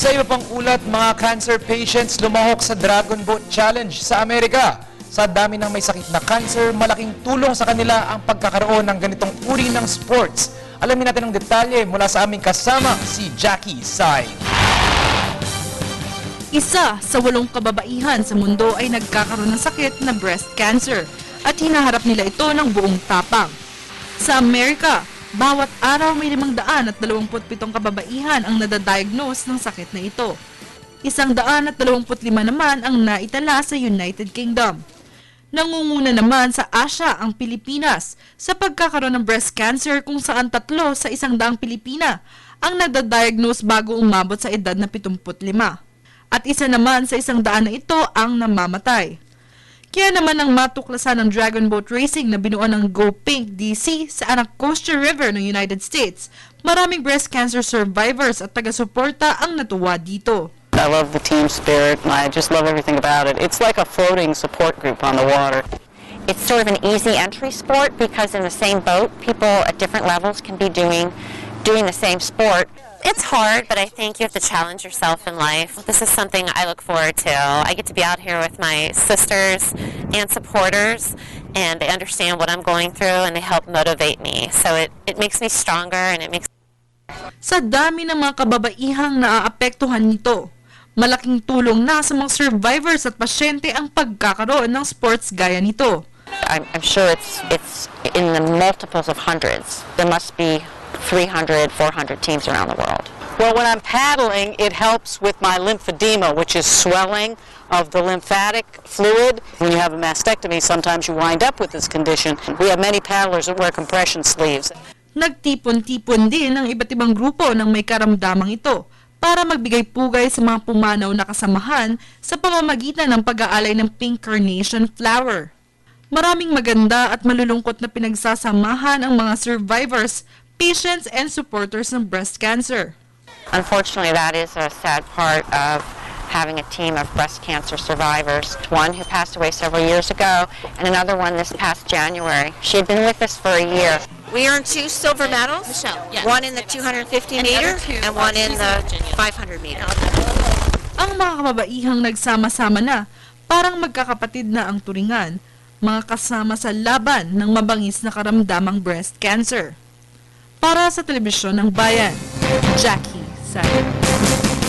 Sa iba pang ulat, mga cancer patients lumahok sa Dragon Boat Challenge sa Amerika. Sa dami ng may sakit na cancer, malaking tulong sa kanila ang pagkakaroon ng ganitong uri ng sports. Alamin natin ang detalye mula sa aming kasama, si Jackie Sai. Isa sa 8 kababaihan sa mundo ay nagkakaroon ng sakit na breast cancer at hinaharap nila ito ng buong tapang. Sa Amerika, bawat araw may 527 kababaihan ang nadadiagnose ng sakit na ito. 125 naman ang naitala sa United Kingdom. Nangunguna naman sa Asia ang Pilipinas sa pagkakaroon ng breast cancer kung saan 3 sa 100 Pilipina ang nadadiagnose bago umabot sa edad na 75. At isa naman sa 100 na ito ang namamatay. Kaya naman ang matuklasan ng Dragon Boat Racing na binuo ng Go Pink DC sa Anacostia River ng United States, maraming breast cancer survivors at taga-suporta ang natuwa dito. I love the team spirit, and I just love everything about it. It's like a floating support group on the water. It's sort of an easy entry sport because in the same boat, people at different levels can be doing the same sport. It's hard, but I think you have to challenge yourself in life. This is something I look forward to. I get to be out here with my sisters and supporters, and they understand what I'm going through, and they help motivate me. So it makes me stronger, and it makes... Sa dami ng mga kababaihang naaapektuhan nito, malaking tulong na sa mga survivors at pasyente ang pagkakaroon ng sports gaya nito. I'm sure it's in the multiples of hundreds. There must be 300, 400 teams around the world. Well, when I'm paddling, it helps with my lymphedema, which is swelling of the lymphatic fluid. When you have a mastectomy, sometimes you wind up with this condition. We have many paddlers that wear compression sleeves. Nagtipon-tipon din ang iba't ibang grupo ng may karamdamang ito para magbigay pugay sa mga pumanaw na kasamahan sa pamamagitan ng pag-aalay ng pink carnation flower. Maraming maganda at malulungkot na pinagsasamahan ang mga survivors, patients, and supporters ng breast cancer. Unfortunately, that is a sad part of having a team of breast cancer survivors. One who passed away several years ago, and another one this past January. She had been with us for a year. We earned 2 silver medals, one in the 250 meter and one in the 500 meter. Ang mga kababaihang nagsama-sama na, parang magkakapatid na ang turingan, mga kasama sa laban ng mabangis na karamdamang breast cancer. Para sa Telebisyon ng Bayan, Jackie Sai.